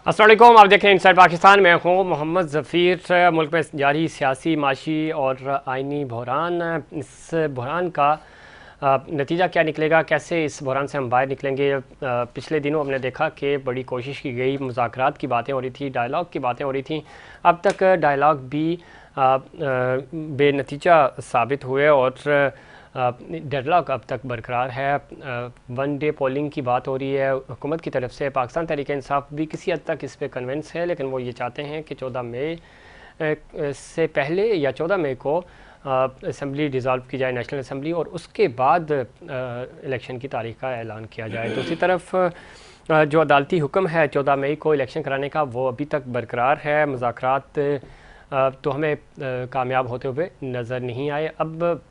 अस्सलाम वालेकुम, आप देख रहे हैं इनसाइड पाकिस्तान। मैं हूँ मोहम्मद ज़फ़ीर। मुल्क में जारी सियासी, माशी और आइनी बहरान, इस बहरान का नतीजा क्या निकलेगा, कैसे इस बहरान से हम बाहर निकलेंगे। पिछले दिनों हमने देखा कि बड़ी कोशिश की गई, मुज़ाकरात की बातें हो रही थी, डायलॉग की बातें हो रही थी। अब तक डायलॉग भी बेनतीजा साबित हुए और डेडलॉक अब तक बरकरार है। वन डे पोलिंग की बात हो रही है हुकूमत की तरफ से। पाकिस्तान तहरीक इंसाफ भी किसी हद तक इस पर कन्विंस है, लेकिन वो ये चाहते हैं कि 14 मई से पहले या 14 मई को असम्बली डिज़ोल्व की जाए, नेशनल असम्बली, और उसके बाद इलेक्शन की तारीख का ऐलान किया जाए। दूसरी तरफ जो अदालती हुक्म है 14 मई को इलेक्शन कराने का, वो अभी तक बरकरार है। मुज़ाकरात तो हमें कामयाब होते हुए नज़र नहीं आए। अब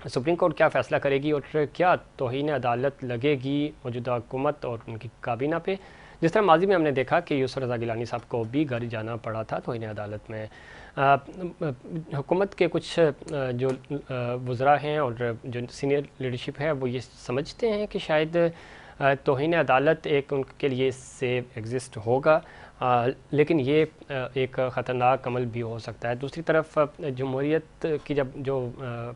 सुप्रीम कोर्ट क्या फ़ैसला करेगी और क्या तौहीन अदालत लगेगी मौजूदा हुकूमत और उनकी काबीना पे। जिस तरह माजी में हमने देखा कि यूसुफ रज़ा गिलानी साहब को भी घर जाना पड़ा था तौहीन अदालत में। हुकूमत के कुछ जो वज़रा हैं और जो सीनियर लीडरशिप है, वो ये समझते हैं कि शायद तौहीन अदालत एक उनके लिए सेफ एग्जिस्ट होगा, लेकिन ये एक ख़तरनाक अमल भी हो सकता है। दूसरी तरफ जमहूरियत की जब जो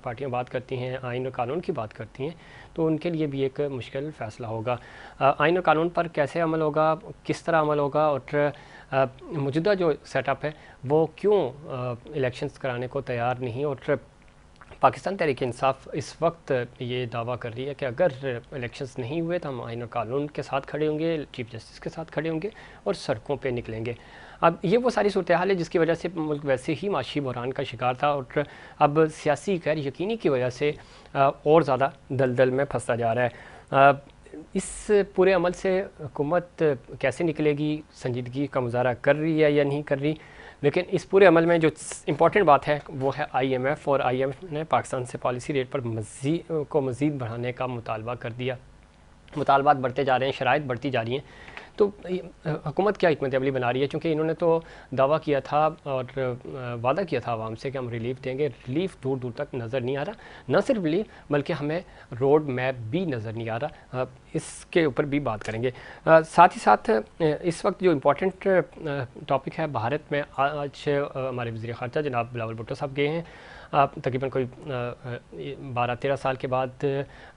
पार्टियां बात करती हैं, आइन और कानून की बात करती हैं, तो उनके लिए भी एक मुश्किल फ़ैसला होगा। आइन और कानून पर कैसे अमल होगा, किस तरह अमल होगा, और मौजूदा जो सेटअप है वो क्यों इलेक्शंस कराने को तैयार नहीं। और पाकिस्तान तहरीक इंसाफ इस वक्त ये दावा कर रही है कि अगर इलेक्शंस नहीं हुए तो हम आइन और कानून के साथ खड़े होंगे, चीफ जस्टिस के साथ खड़े होंगे और सड़कों पे निकलेंगे। अब ये वो सारी सूरत हाल है जिसकी वजह से मुल्क वैसे ही माशी बहरान का शिकार था, और अब सियासी गैर यकीनी की वजह से और ज़्यादा दलदल में फंसता जा रहा है। इस पूरे अमल से हुकूमत कैसे निकलेगी, संजीदगी का मुजाहरा कर रही है या नहीं कर रही। लेकिन इस पूरे अमल में जो इम्पॉर्टेंट बात है वो है IMF, और IMF ने पाकिस्तान से पॉलिसी रेट पर मज़ीद बढ़ाने का मुतालबा कर दिया। मुतालबात बढ़ते जा रहे हैं, शराइत बढ़ती जा रही हैं। तो हुकूमत क्या हिकमत अमली बना रही है, क्योंकि इन्होंने तो दावा किया था और वादा किया था आवाम से कि हम रिलीफ देंगे। रिलीफ दूर दूर तक नज़र नहीं आ रहा। न सिर्फ रिलीफ बल्कि हमें रोड मैप भी नज़र नहीं आ रहा। इसके ऊपर भी बात करेंगे। साथ ही साथ इस वक्त जो इम्पोर्टेंट टॉपिक है भारत में, आज हमारे वज़ीर ख़ारजा जनाब बिलावल भुट्टो साहब गए हैं। तकरीबन कोई 12-13 साल के बाद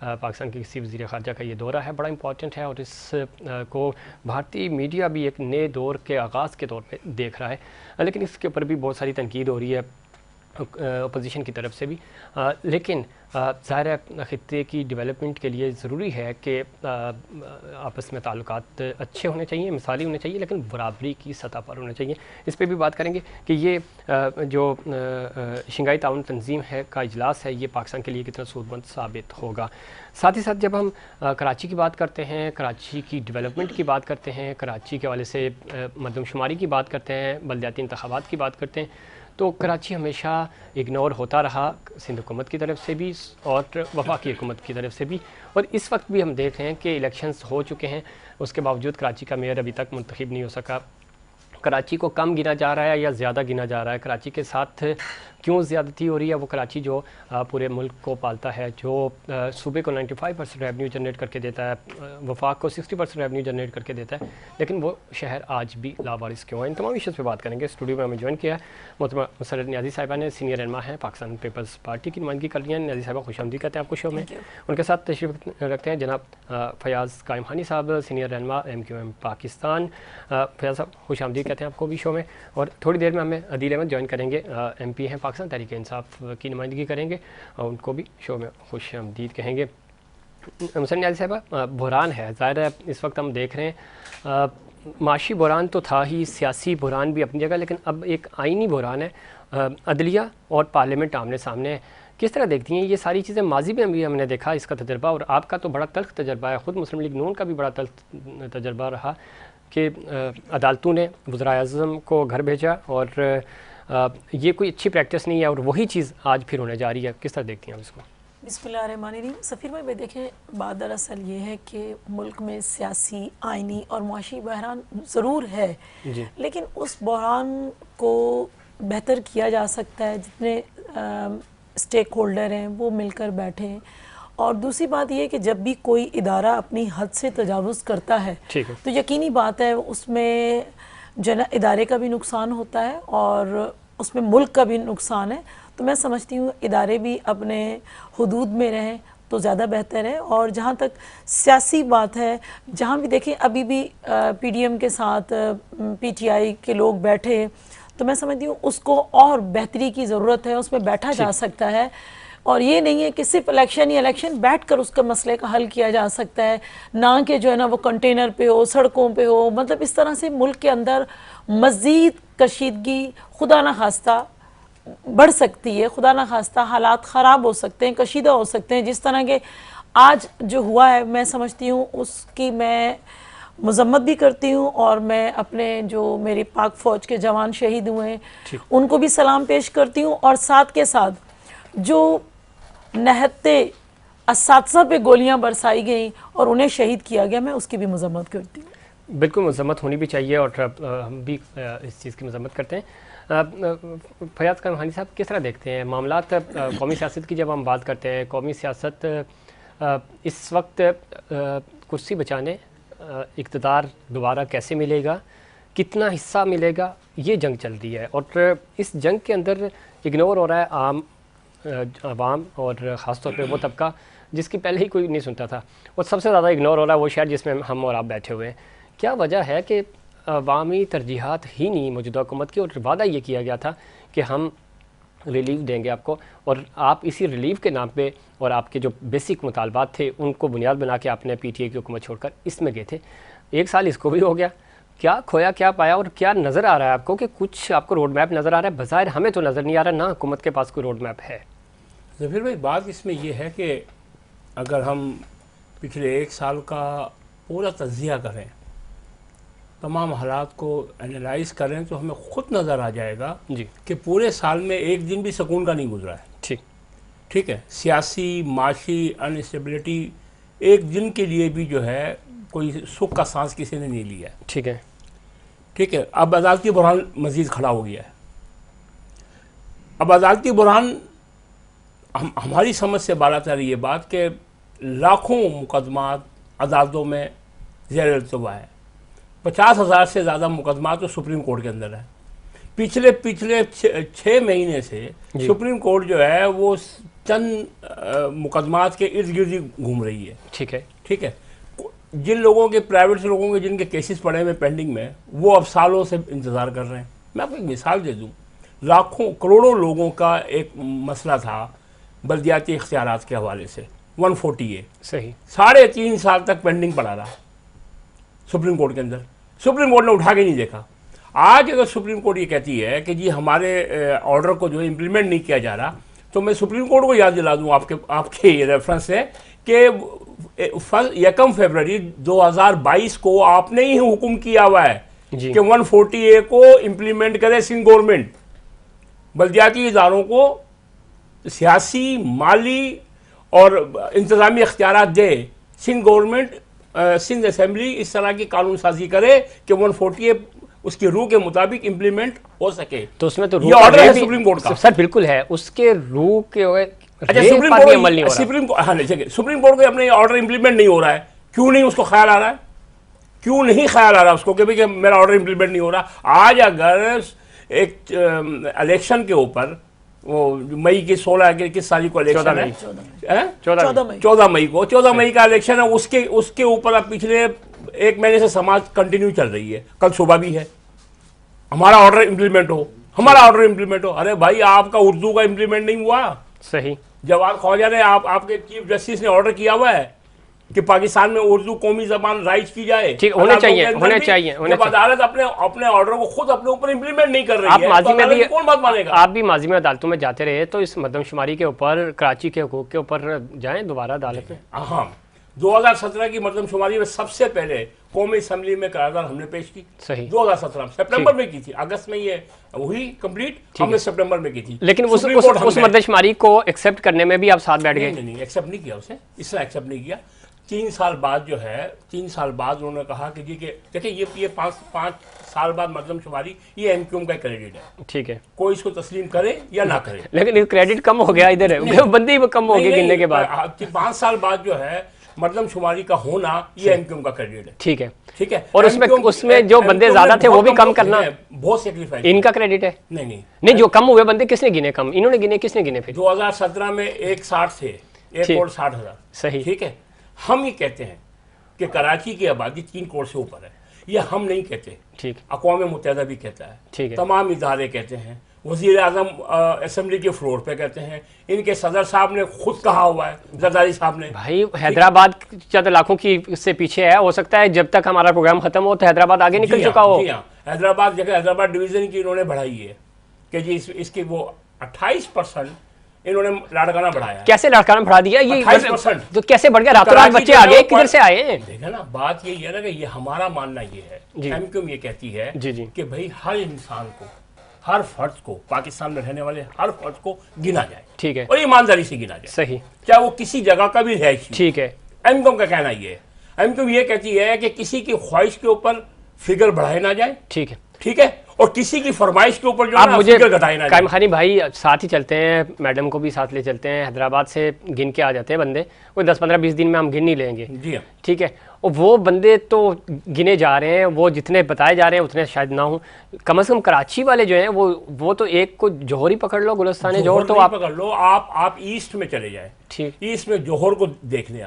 पाकिस्तान के किसी वज़ीर ख़ारजा का ये दौरा है, बड़ा इंपॉर्टेंट है, और इस को भारतीय मीडिया भी एक नए दौर के आगाज़ के तौर पे देख रहा है। लेकिन इसके ऊपर भी बहुत सारी तनकीद हो रही है अपोजिशन की तरफ से भी। लेकिन ज़ाहिर है ख़ित्ते की डेवलपमेंट के लिए ज़रूरी है कि आपस में ताल्लुकात अच्छे होने चाहिए, मिसाली होने चाहिए, लेकिन बराबरी की सतह पर होने चाहिए। इस पर भी बात करेंगे कि ये जो शंघाई ताउन तंजीम है का इजलास है, ये पाकिस्तान के लिए कितना सूदमंद साबित होगा। साथ ही साथ जब हम कराची की बात करते हैं, कराची की डेवलपमेंट की बात करते हैं, कराची के हवाले से मरदमशुमारी की बात करते हैं, बलदियाती इंतखाबात की बात करते हैं, तो कराची हमेशा इग्नोर होता रहा सिंध हुकूमत की तरफ से भी और वफाकी हुकूमत की तरफ से भी। और इस वक्त भी हम देख रहे हैं कि इलेक्शंस हो चुके हैं, उसके बावजूद कराची का मेयर अभी तक मुंतखब नहीं हो सका। कराची को कम गिना जा रहा है या ज़्यादा गिना जा रहा है, कराची के साथ क्यों ज़्यादती हो रही है। वो कराची जो पूरे मुल्क को पालता है, जो सूबे को 95% रेवन्यू जनरेट करके देता है, वफाक को 60% रेवन्यू जनरेट करके देता है, लेकिन वो शहर आज भी लावारिस क्यों है। इन तमाम इश्यूज़ पे बात करेंगे। स्टूडियो में हमें ज्वाइन किया है मोहतरमा मसरत न्याज़ी साहिबा ने, सीनियर रहनुमा हैं, पाकिस्तान पीपल्स पार्टी की नुमाइंदगी कर रही हैं। न्याज़ी साहिबा खुशामदीद कहते हैं आपको शो में। उनके साथ तशरीफ़ रखते हैं जनाब फयाज़ कायम खानी साहब, सीनियर रहनुमा MQM पाकिस्तान। फयाज़ साहब खुशामदीद कहते हैं आपको भी शो में। और थोड़ी देर में हमें अदील अहमद ज्वाइन करेंगे, MP हैं, पाकिस्तान तहरीक इंसाफ की नुमाइंदगी करेंगे, और उनको भी शो में खुशामदीद कहेंगे। मसरत न्याज़ी साहिबा, बहरान है, ज़ाहिर है इस वक्त हम देख रहे हैं माशी बहरान तो था ही, सियासी बहरान भी अपनी जगह, लेकिन अब एक आइनी बहरान है। अदलिया और पार्लियामेंट आमने सामने है। किस तरह देखती हैं ये सारी चीज़ें? माजी में भी हमने देखा इसका तजर्बा, और आपका तो बड़ा तल्ख तजर्बा है, ख़ुद मुस्लिम लीग नून का भी बड़ा तल्ख तजर्बा रहा कि अदालतों ने वज़ीर-ए-आज़म को घर भेजा, और ये कोई अच्छी प्रैक्टिस नहीं है, और वही चीज़ आज फिर होने जा रही है। किस तरह देखती हैं आप इसको? बिस्मिल्लाहिर्रहमानिर्रहीम। सफ़ीर भाई, देखें, बात दरअसल ये है कि मुल्क में सियासी, आइनी और माशी बहरान ज़रूर है, लेकिन उस बहरान को बेहतर किया जा सकता है जितने स्टेक होल्डर हैं वो मिलकर बैठें और दूसरी बात ये कि जब भी कोई इदारा अपनी हद से तजावुज़ करता है तो यकीनी बात है उसमें जो ना इदारे का भी नुकसान होता है और उसमें मुल्क का भी नुकसान है। तो मैं समझती हूँ इदारे भी अपने हुदूद में रहें तो ज़्यादा बेहतर है। और जहाँ तक सियासी बात है, जहाँ भी देखें अभी भी पीडीएम के साथ पीटीआई के लोग बैठे, तो मैं समझती हूँ उसको और बेहतरी की ज़रूरत है, उसमें बैठा जा सकता है। और ये नहीं है कि सिर्फ इलेक्शन ही इलेक्शन बैठ कर उसका मसले का हल किया जा सकता है, ना कि जो है ना वो कंटेनर पे हो, सड़कों पे हो। मतलब इस तरह से मुल्क के अंदर मज़ीद कशीदगी खुदा न खास्ता बढ़ सकती है, खुदा न खास्ता हालात ख़राब हो सकते हैं, कशीदा हो सकते हैं। जिस तरह के आज जो हुआ है मैं समझती हूँ उसकी मैं मजम्मत भी करती हूँ और मैं अपने जो मेरी पाक फ़ौज के जवान शहीद हुए हैं उनको भी सलाम पेश करती हूँ। और साथ के साथ जो नहते असातिज़ा पे गोलियां बरसाई गई और उन्हें शहीद किया गया, मैं उसकी भी मजम्मत करती हूँ। बिल्कुल मजम्मत होनी भी चाहिए और हम भी इस चीज़ की मजम्मत करते हैं। फयाज़ कामहानी साहब, किस तरह देखते हैं मामलात कौमी सियासत की? जब हम बात करते हैं कौमी सियासत इस वक्त कुर्सी बचाने इक़्तिदार दोबारा कैसे मिलेगा, कितना हिस्सा मिलेगा, ये जंग चल रही है। और इस जंग के अंदर इग्नोर हो रहा है आम आवाम और ख़ास तौर पे वो तबका जिसकी पहले ही कोई नहीं सुनता था, और सबसे ज़्यादा इग्नोर हो रहा है वो शहर जिसमें हम और आप बैठे हुए हैं। क्या वजह है कि अवामी तरजीहात ही नहीं मौजूदा हुकूमत की, और वादा ये किया गया था कि हम रिलीफ देंगे आपको, और आप इसी रिलीफ के नाम पे और आपके जो बेसिक मुतालबात थे उनको बुनियाद बना के आपने पीटीआई की हुकूमत छोड़कर इसमें गए थे। 1 साल इसको भी हो गया, क्या खोया क्या पाया, और क्या नज़र आ रहा है आपको कि कुछ आपको रोड मैप नज़र आ रहा है? बज़ाहिर हमें तो नज़र नहीं आ रहा, ना हुकूमत के पास कोई रोड मैप है। ज़फ़ीर भाई, बात इसमें यह है कि अगर हम पिछले 1 साल का पूरा तज्ज़िया करें, तमाम हालात को एनालाइज करें, तो हमें ख़ुद नज़र आ जाएगा जी कि पूरे साल में एक दिन भी सुकून का नहीं गुजरा है। ठीक है, सियासी माशी अनस्टेबिलिटी एक दिन के लिए भी जो है कोई सुख का सांस किसी ने नहीं लिया है। ठीक है, अब अदालती बुरहान मज़ीद खड़ा हो गया है। अब अदालती बुरहान हमारी समझ से बालातर ये बात कि लाखों मुकदमात अदालतों में ज़ेर इल्तिवा है, 50,000 से ज़्यादा मुकदमात तो सुप्रीम कोर्ट के अंदर है। पिछले 6 महीने से सुप्रीम कोर्ट जो है वो चंद मुकदमात के इर्द गिर्द ही घूम रही है। ठीक है, जिन लोगों के प्राइवेट लोगों के जिनके केसेस पड़े हुए पेंडिंग में, वो अब सालों से इंतज़ार कर रहे हैं। मैं आपको एक मिसाल दे दूँ, लाखों करोड़ों लोगों का एक मसला था बल्दियाती इख्तियारात के हवाले से 140A, सही 3.5 साल तक पेंडिंग पड़ा रहा सुप्रीम कोर्ट के अंदर। सुप्रीम कोर्ट ने उठा के नहीं देखा। आज अगर सुप्रीम कोर्ट ये कहती है कि जी हमारे ऑर्डर को जो है इम्प्लीमेंट नहीं किया जा रहा, तो मैं सुप्रीम कोर्ट को याद दिला दूँ आपके रेफरेंस से कि 1 फरवरी 2022 को आपने ही हुक्म किया हुआ है कि 140A को इम्प्लीमेंट करे सिंध गवर्नमेंट, बल्दियाती इदारों को सियासी, माली और इंतज़ामी इख्तियारात दे। सिंध गवर्नमेंट, सिंध असेंबली इस तरह की कानून साजी करे कि 140A उसकी रूह के मुताबिक इम्प्लीमेंट हो सके। तो उसमें तो ये ऑर्डर है सुप्रीम कोर्ट का। सर बिल्कुल है, उसके रूह के अच्छा, सुप्रीम कोर्ट को अपने ऑर्डर इम्प्लीमेंट नहीं हो रहा है, क्यों नहीं उसको ख्याल आ रहा है? क्यों नहीं ख्याल आ रहा उसको कि भाई मेरा ऑर्डर इम्प्लीमेंट नहीं हो रहा? आज अगर एक इलेक्शन के ऊपर, वो मई की 16 के किस साल को इलेक्शन है? 14 मई का इलेक्शन है। उसके ऊपर अब पिछले 1 महीने से समाज कंटिन्यू चल रही है। कल सुबह भी है हमारा ऑर्डर इम्प्लीमेंट हो, हमारा ऑर्डर इम्प्लीमेंट हो। अरे भाई, आपका उर्दू का इम्प्लीमेंट नहीं हुआ। सही, जवाद ख्वाजा ने आपके चीफ जस्टिस ने ऑर्डर किया हुआ है कि पाकिस्तान में उर्दू कौमी जबान राइज की जाए। ठीक होने चाहिए। जब अदालत अपने ऑर्डर को खुद अपने ऊपर इम्प्लीमेंट नहीं कर रही आप है, माजी में भी कौन बात मानेगा? आप भी माजी में अदालतों में जाते रहे, तो इस मरदमशुमारी के ऊपर, कराची के हुकूक के ऊपर जाएं दोबारा अदालत में। हाँ, 2017 की मरदमशुमारी में सबसे पहले कौमी असम्बली में करारदाद हमने पेश की। सही, 2017 सितंबर में की थी, अगस्त में ये हुई कंप्लीट, हमने सितंबर में की थी। लेकिन उस मरदमशुमारी को एक्सेप्ट करने में भी आप साथ बैठ गए? नहीं, एक्सेप्ट नहीं किया उसे, इसने एक्सेप्ट नहीं किया। 3 साल बाद जो है, 3 साल बाद उन्होंने कहा कि देखिए ये 5 साल बाद मरदमशुमारी ये एमक्यूएम का क्रेडिट है, ठीक है, कोई इसको तस्लीम करे या ना करे, लेकिन क्रेडिट कम हो गया इधर है, बंदे ही कम हो गए गिनने के बाद। 5 साल बाद जो है मरदमशुमारी का होना ये एमक्यूएम का क्रेडिट है, ठीक है, ठीक है। और उसमें जो बंदे ज्यादा थे वो भी कम करना, बहुत सेक्रीफाइस, इनका क्रेडिट है? नहीं, जो कम हुए बंदे किसने गिने कम? इन्होंने गिने, किसने गिने फिर? 2017 में 160 थे, 1,60,000, सही, ठीक है। हम ये कहते हैं कि कराची की आबादी 3 करोड़ से ऊपर है, ये हम नहीं कहते, ठीक, अक़वाम मुत्तहिदा भी कहता है, ठीक है, तमाम इदारे कहते हैं, वज़ीर आज़म असेंबली के फ्लोर पे कहते हैं, इनके सदर साहब ने खुद कहा हुआ है, जरदारी साहब ने। भाई हैदराबाद चंद लाखों की से पीछे है, हो सकता है जब तक हमारा प्रोग्राम खत्म हो तो हैदराबाद आगे निकल चुका हो। जी हाँ, हैदराबाद डिवीज़न की इन्होंने बढ़ाई है कि जी इसकी वो 28% इन्होंने लाड़काना बढ़ाया। कैसे लाड़काना बढ़ा दिया? ये 28%, तो कैसे बढ़ गया? रातों रात बच्चे आ गए, किधर से आए? देखा ना, बात यही है ना कि ये हमारा मानना ये है, एमक्यूएम ये कहती है कि भाई हर इंसान को, हर फर्द को, पाकिस्तान में रहने वाले हर फर्द को गिना जाए, ठीक है, और ईमानदारी से गिना जाए, सही, चाहे वो किसी जगह का भी है, ठीक है। एमक्यूएम का कहना ये है, एमक्यूएम ये कहती है कि किसी की ख्वाहिश के ऊपर फिगर बढ़ाए ना जाए, ठीक है, ठीक है, और किसी की फरमाइश के ऊपर जो आप मुझे घटाए ना। कायम खानी भाई साथ ही चलते हैं, मैडम को भी साथ ले चलते हैं, हैदराबाद से गिन के आ जाते हैं बंदे, कोई 10-15-20 दिन में हम गिन नहीं लेंगे, जी हाँ, ठीक है। और वो बंदे तो गिने जा रहे हैं, वो जितने बताए जा रहे हैं उतने शायद ना हो। कम से कम कराची वाले जो हैं वो तो एक को जौहर ही पकड़ लो, गुलिस्तान जौहर तो आप पकड़ लो, आप ईस्ट में चले जाए, ठीक, ईस्ट में जौहर को देख लें,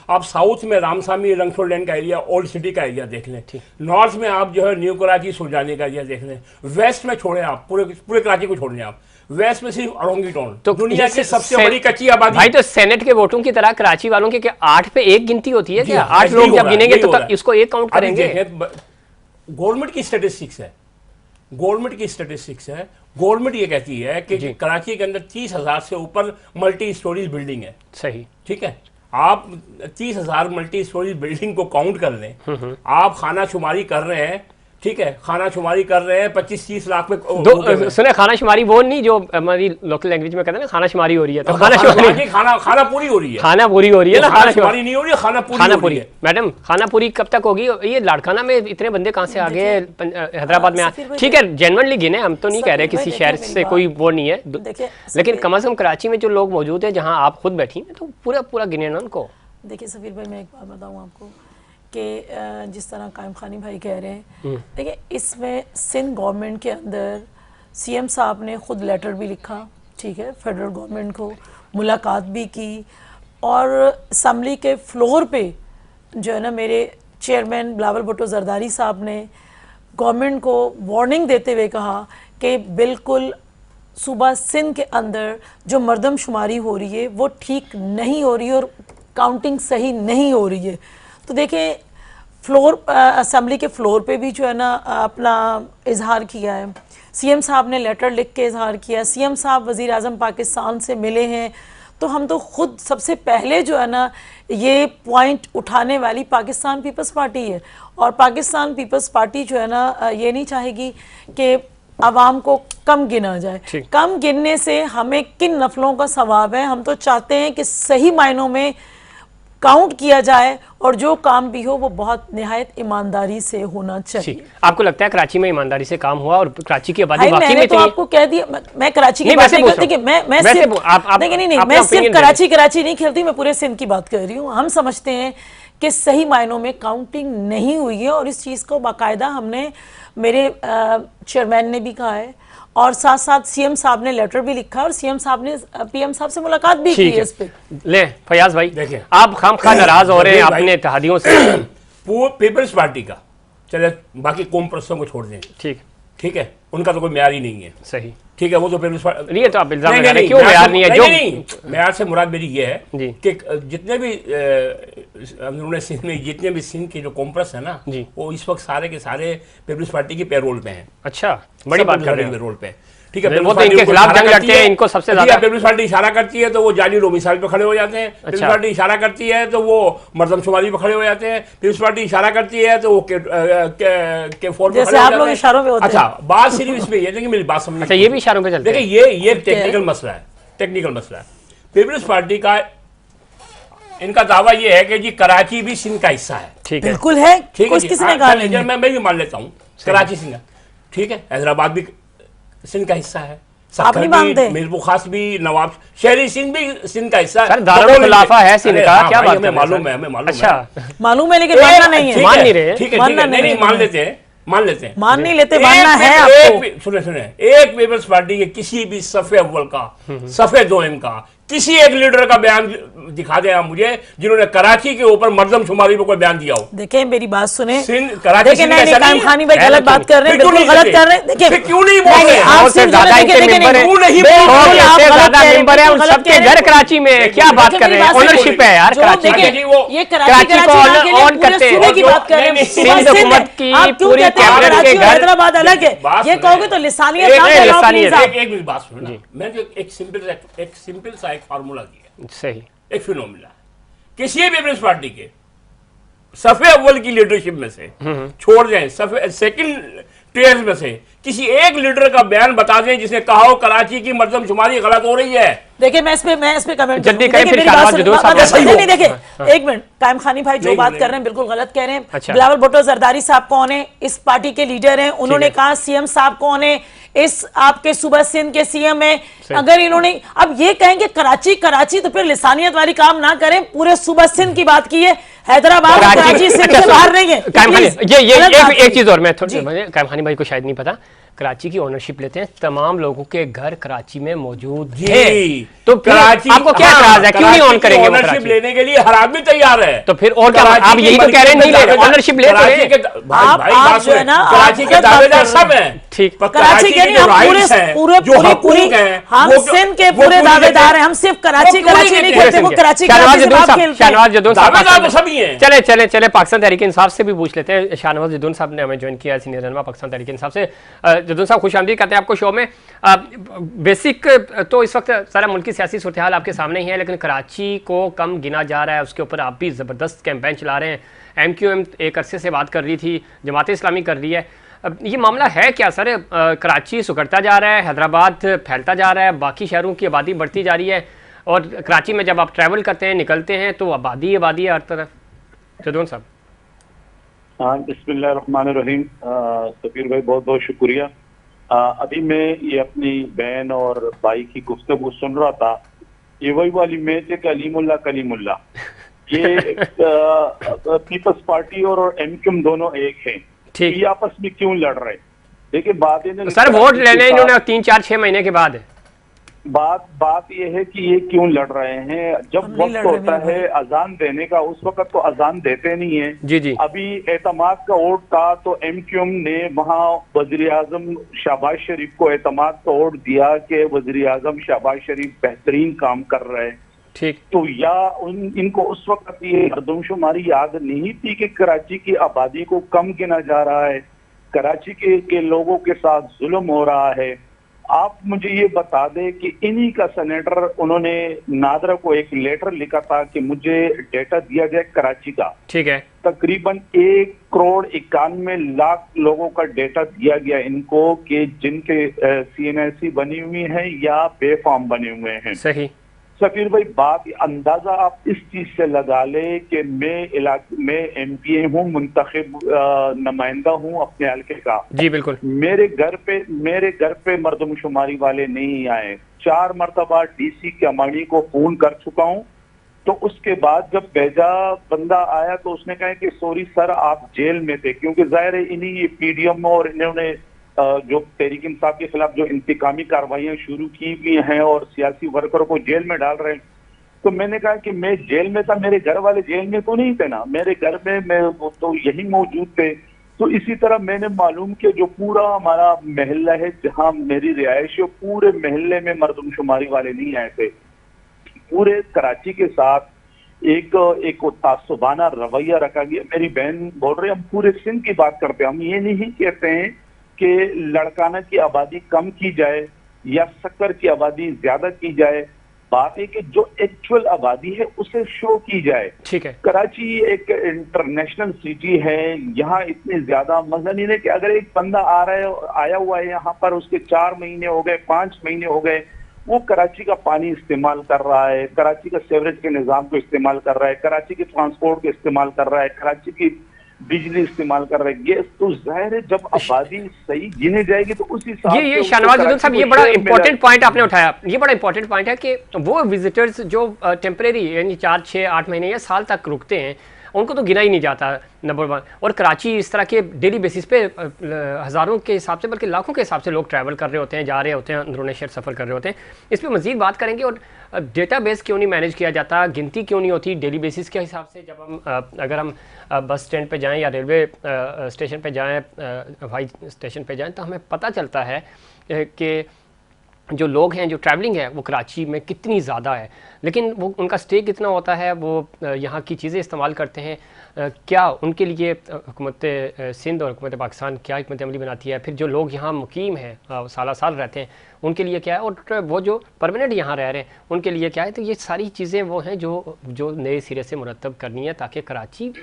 आप साउथ में रामसामी रंगसोल लैंड का एरिया, ओल्ड सिटी का एरिया देख लें, नॉर्थ में आप जो है न्यू कराची सुलझाने का एरिया देख लें, वेस्ट में छोड़ें आप, पूरे कराची को छोड़ लें आप, वेस्ट में सिर्फ अरोंगी टाउन, तो दुनिया की सबसे बड़ी कच्ची आबादी। भाई तो सेनेट के वोटों की तरह कराची वालों के 8 पे 1 गिनती होती है क्या? 8 लोग जब गिनेंगे तो इसको 1 काउंट करेंगे। गवर्नमेंट की स्टैटिस्टिक्स है, गवर्नमेंट ये कहती है कि कराची के अंदर 30,000 से ऊपर मल्टी स्टोरीज बिल्डिंग है, सही, ठीक है। आप 30,000 मल्टी स्टोरीज बिल्डिंग को काउंट कर लें, आप खाना शुमारी कर रहे हैं, ठीक है, खाना शुमारी कर रहे हैं 25-30 लाख में। सुने, खाना शुमारी वो नहीं जो हमारी लोकल लैंग्वेज में कहते हैं ना, खाना शुमारी हो रही है, तो खाना पूरी हो रही है, खाना पूरी हो रही है ना, खाना शुमारी नहीं हो रही है, खाना पूरी है। मैडम खाना पूरी कब तक होगी? ये लाड़काना में इतने बंदे कहाँ से आ गए हैदराबाद में? ठीक है, जेन्युइनली गिने, हम तो नहीं कह रहे किसी शहर से कोई वो नहीं है, लेकिन कम से कम कराची में जो लोग मौजूद है, जहाँ आप खुद बैठी हैं, तो पूरा गिने ना उनको। देखिए सफीर भाई, मैं एक बात बताऊँ आपको कि जिस तरह कायम खानी भाई कह रहे हैं, देखिए इसमें सिंध गवर्नमेंट के अंदर सीएम साहब ने खुद लेटर भी लिखा, ठीक है, फेडरल गवर्नमेंट को मुलाकात भी की, और असम्बली के फ्लोर पे जो है ना मेरे चेयरमैन बिलावल भुट्टो जरदारी साहब ने गवर्नमेंट को वार्निंग देते हुए कहा कि बिल्कुल सूबा सिंध के अंदर जो मरदमशुमारी हो रही है वो ठीक नहीं हो रही है और काउंटिंग सही नहीं हो रही है। तो देखिए फ्लोर, असम्बली के फ्लोर पे भी जो है ना अपना इजहार किया है, सीएम साहब ने लेटर लिख के इजहार किया, सीएम साहब वज़ीर आज़म पाकिस्तान से मिले हैं, तो हम तो खुद सबसे पहले जो है ना ये पॉइंट उठाने वाली पाकिस्तान पीपल्स पार्टी है, और पाकिस्तान पीपल्स पार्टी जो है ना ये नहीं चाहेगी कि आवाम को कम गिना जाए। कम गिनने से हमें किन नफलों का सवाब है? हम तो चाहते हैं कि सही मायनों में काउंट किया जाए, और जो काम भी हो वो बहुत निहायत ईमानदारी से होना चाहिए। आपको लगता है कराची में ईमानदारी से काम हुआ? और कराची की आबादी वाकई में तो आपको कह दिया, मैं कराची की बात नहीं करती कि मैं सिर्फ कराची नहीं खेलती, मैं पूरे सिंध की बात कर रही हूँ। हम समझते हैं कि सही मायनों में काउंटिंग नहीं हुई है, और इस चीज़ को बाकायदा हमने, मेरे चेयरमैन ने भी कहा है, और साथ साथ सीएम साहब ने लेटर भी लिखा, और सीएम साहब ने पीएम साहब से मुलाकात भी की है इस पे। ले फयाज भाई, देखिए आप खामखा नाराज हो रहे हैं अपने इत्तेहादियों से। पीपल्स पार्टी का चले, बाकी कौम परस्तों को छोड़ दें, ठीक है, उनका तो कोई म्यार ही नहीं है, सही, ठीक है, वो तो पीपल्स पार्टी नहीं है, तो आप इल्जाम लगा रहे हैं, क्यों म्यार नहीं है? जो म्यार से मुराद मेरी ये है कि जितने भी उन्होंने सिंध में, जितने भी सिंध के जो कॉम्प्रेस है ना, वो इस वक्त सारे के सारे पीपल्स पार्टी के पेरोल पे हैं। अच्छा, बड़ी बात कर रहे हैं, पेरोल पे, ठीक है, वो तो इनके खिलाफ जंग लड़ते हैं, इनको सबसे ज्यादा। पीपल्स पार्टी इशारा करती है तो वो जाली डोमिसाइल पे खड़े हो जाते हैं, पीपल्स पार्टी इशारा करती है तो वो मरदमशुमारी पे खड़े हो जाते हैं, पीपल्स पार्टी इशारा करती है तो वो के फॉर पे खड़े हो जाते हैं। इशारों पे होते हैं। अच्छा, बात सिर्फ इस पे ये, मेरी बात समझिए। अच्छा, ये भी इशारों पे चलते हैं। देखिए ये टेक्निकल मसला है, पीपल्स पार्टी का इनका दावा ये है कि जी कराची भी सिंध का हिस्सा है। ठीक है, बिल्कुल है, ठीक है कुछ जी, किसने कहा नहीं है? मैं भी मान लेता हूँ कराची सिंध का, ठीक है, हैदराबाद भी सिंध का हिस्सा है, आप नहीं मानते? मीरपुर खास भी, नवाब शहरी सिंध भी सिंध का हिस्सा सर दारुल खुलाफा है सिंध का, क्या बात हमें मालूम है, हमें मालूम है। अच्छा, मालूम है लेकिन मानना नहीं है। मान नहीं रहे। ठीक है, मानना नहीं मान लेते हैं, मान लेते हैं, मान नहीं लेते, मानना है आपको। सुने एक पीपल्स पार्टी के किसी भी सफे अव्वल का, सफे दोयम का, किसी एक लीडर का बयान दिखा दे आप मुझे जिन्होंने कराची के ऊपर मर्दमशुमारी में कोई बयान दिया हो। देखिए मेरी बात सुने, कराची देखिए नहीं कायम खानी भाई गलत बात कर रहे हैं, बिल्कुल गलत कर रहे हैं। देखिए क्यों नहीं बोल रहे? आपसे ज्यादा इनके मेंबर हैं, ज्यादा मेंबर है, उन सबके घर कराची में है, क्या बात कर रहे हैं? ओनरशिप है यार कराची की, ये कराची को ऑन करते हैं, की बात कर रहे हैं, सिंध हुकूमत की पूरी कैबिनेट के घर, हैदराबाद अलग है, ये कहोगे तो लिसानियत ना फैलाओ प्लीज आप। एक मिनट बात सुनो, मैं जो एक सिंपल सा एक फार्मूला दिया, सही, एक फिनोमिना, किसी भी पीपल्स पार्टी के सफे अव्वल की लीडरशिप में से छोड़ जाएं, सफे सेकंड टीयर्स में से किसी एक लीडर का बयान बता दें जिसने कहा हो कराची की मर्दमशुमारी गलत हो रही है। देखिए मैं इस पे कमेंट जल्दी करें, फिर शाहनवाज जदूर साहब नहीं देखिए एक मिनट, कायम खानी भाई जो बात कर रहे हैं बिल्कुल गलत कह रहे हैं। अच्छा। बिलावल भुट्टो जरदारी साहब कौन है? इस पार्टी के लीडर हैं, उन्होंने कहा सीएम साहब कौन है? इस आपके सूबा सिंध के सीएम है। अगर इन्होंने अब ये कहेंगे कराची कराची तो फिर लिसानियत वाली काम ना करें, पूरे सूबा सिंध की बात की है, हैदराबाद कराची सिंध से बाहर नहीं है। ये एक चीज और मैं कायम खानी भाई को शायद नहीं पता, कराची की ओनरशिप लेते हैं, तमाम लोगों के घर कराची में मौजूद है, तो कराची आपको क्या एतराज है? क्यों नहीं ऑन करेंगे? ओनरशिप लेने के लिए हर आदमी तैयार है, तो फिर और क्या? आप यही तो कह रहे हैं नहीं ले रहे, ओनरशिप ले रहे हैं। आप जो है ना कराची के दावेदार सब हैं, ठीक, कराची के नहीं, पूरे हम सिंध के पूरे दावेदार हैं, हम सिर्फ कराची नहीं खेलते, वो कराची शाहनवाज जदून दावेदार तो सभी हैं। चले पाकिस्तान तहरीक इंसाफ से भी पूछ लेते हैं। शाहनवाज जदून साहब ने हमें ज्वाइन किया, सीनियर रहनुमा पाकिस्तान तहरीक इंसाफ से। जदून साहब खुश आमदीद कहते हैं आपको शो में। बेसिक तो इस वक्त सारा मुल्क की सियासी सूरत हाल आपके सामने ही है, लेकिन कराची को कम गिना जा रहा है, उसके ऊपर आप भी ज़बरदस्त कैंपेन चला रहे हैं। MQM एक अरसे से बात कर रही थी, जमात इस्लामी कर रही है, ये मामला है क्या सर? कराची सुकड़ता जा रहा है, हैदराबाद फैलता जा रहा है, बाकी शहरों की आबादी बढ़ती जा रही है, और कराची में जब आप ट्रैवल करते हैं, निकलते हैं, तो आबादी है हर तरफ। जदून साहब। हाँ, बिस्मिल्लाहिर्रहमानिर्रहीम। सफीर भाई बहुत बहुत शुक्रिया। अभी मैं ये अपनी बहन और भाई की गुफ्तगू सुन रहा था, ये वही वाली मैच है कलीमुल्ला ये पीपल्स पार्टी और MQM दोनों एक हैं, ये आपस में क्यों लड़ रहे हैं? देखिए बात है सर, वोट लेने इन्होंने 3, 4, 6 महीने के बाद बात ये है कि ये क्यों लड़ रहे हैं। जब वक्त होता है अजान देने का, उस वक्त तो अजान देते नहीं है। जी। अभी एतमाद का वोट था तो MQM ने वहाँ वजीर आजम शहबाज शरीफ को एतमाद का वोट दिया कि वजीर आजम शहबाज शरीफ बेहतरीन काम कर रहे हैं। ठीक, तो या इनको उस वक्त ये मर्दमशुमारी याद नहीं थी कि कराची की आबादी को कम गिना जा रहा है, कराची के लोगों के साथ जुल्म हो रहा है। आप मुझे ये बता दें कि इन्हीं का सेनेटर, उन्होंने नादरा को एक लेटर लिखा था कि मुझे डेटा दिया जाए कराची का। ठीक है, तकरीबन 1,91,00,000 लोगों का डेटा दिया गया इनको कि जिनके CNIC बनी हुई है या बेफाम बने हुए हैं। सही सफीर भाई, बात अंदाजा आप इस चीज से लगा ले कि मैं MPA हूँ, मुंतखब नुमाइंदा हूँ अपने हल्के का। जी बिल्कुल। मेरे घर पे मर्दमशुमारी वाले नहीं आए। 4 मरतबा DC के अमानी को फोन कर चुका हूँ, तो उसके बाद जब भेजा बंदा आया तो उसने कहा कि सॉरी सर आप जेल में थे, क्योंकि जाहिर है इन्हीं PDM और इन्होंने जो तहरीक इंसाफ के खिलाफ जो इंतकामी कार्रवाइयां शुरू की हुई हैं और सियासी वर्करों को जेल में डाल रहे हैं। तो मैंने कहा कि मैं जेल में था, मेरे घर वाले जेल में तो नहीं थे ना, मेरे घर में मैं तो यही मौजूद थे। तो इसी तरह मैंने मालूम किया जो पूरा हमारा महल्ला है जहां मेरी रिहाइश है, पूरे महल्ले में मर्दमशुमारी वाले नहीं आए थे। पूरे कराची के साथ एक तासुबाना रवैया रखा गया। मेरी बहन बोल रही है हम पूरे सिंध की बात करते हैं, हम ये नहीं कहते हैं कि लड़काना की आबादी कम की जाए या शक्कर की आबादी ज्यादा की जाए। बात है कि जो एक्चुअल आबादी है उसे शो की जाए। ठीक है, कराची एक इंटरनेशनल सिटी है, यहाँ इतने ज्यादा मजा नहीं है कि अगर एक बंदा आया हुआ है यहाँ पर, उसके 4 महीने हो गए, 5 महीने हो गए, वो कराची का पानी इस्तेमाल कर रहा है, कराची का सीवरेज के निज़ाम को इस्तेमाल कर रहा है, कराची के ट्रांसपोर्ट को इस्तेमाल कर रहा है, कराची की बिजली इस्तेमाल कर रहे हैं, गैस, तो जाहिर है जब आबादी सही गिनी जाएगी तो उस हिसाब से ये शाहनवाज अब्दुल साहब, ये बड़ा इंपॉर्टेंट पॉइंट आपने उठाया। ये बड़ा इंपॉर्टेंट पॉइंट है कि वो विजिटर्स जो टेम्परेरी यानी 4, 6, 8 महीने या साल तक रुकते हैं, उनको तो गिना ही नहीं जाता, नंबर 1। और कराची इस तरह के डेली बेसिस पे हज़ारों के हिसाब से बल्कि लाखों के हिसाब से लोग ट्रैवल कर रहे होते हैं, जा रहे होते हैं, अंदरूनी शहर सफ़र कर रहे होते हैं। इस पर मज़ीद बात करेंगे। और डेटाबेस क्यों नहीं मैनेज किया जाता, गिनती क्यों नहीं होती डेली बेसिस के हिसाब से? जब हम अगर हम बस स्टैंड पे जाएं या रेलवे स्टेशन पे जाएं, हवाई स्टेशन पे जाएं, तो हमें पता चलता है कि जो लोग हैं, जो ट्रैवलिंग है वो कराची में कितनी ज़्यादा है, लेकिन वो उनका स्टे कितना होता है, वो यहाँ की चीज़ें इस्तेमाल करते हैं, क्या उनके लिए हुकूमत सिंध और हुकूमत पाकिस्तान क्या हिकमत अमली बनाती है? फिर जो लोग यहाँ मुकीम हैं, साल साल रहते हैं, उनके लिए क्या है? और वो जो परमानेंट यहाँ रह रहे हैं उनके लिए क्या है? तो ये सारी चीज़ें वो हैं जो नए सिरे से मुरतब करनी है ताकि कराची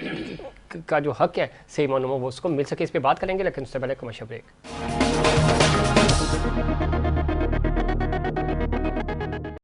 का जो हक़ है सही मानों में वो उसको मिल सके। इस पर बात करेंगे, लेकिन उससे पहले कमर्शियल ब्रेक।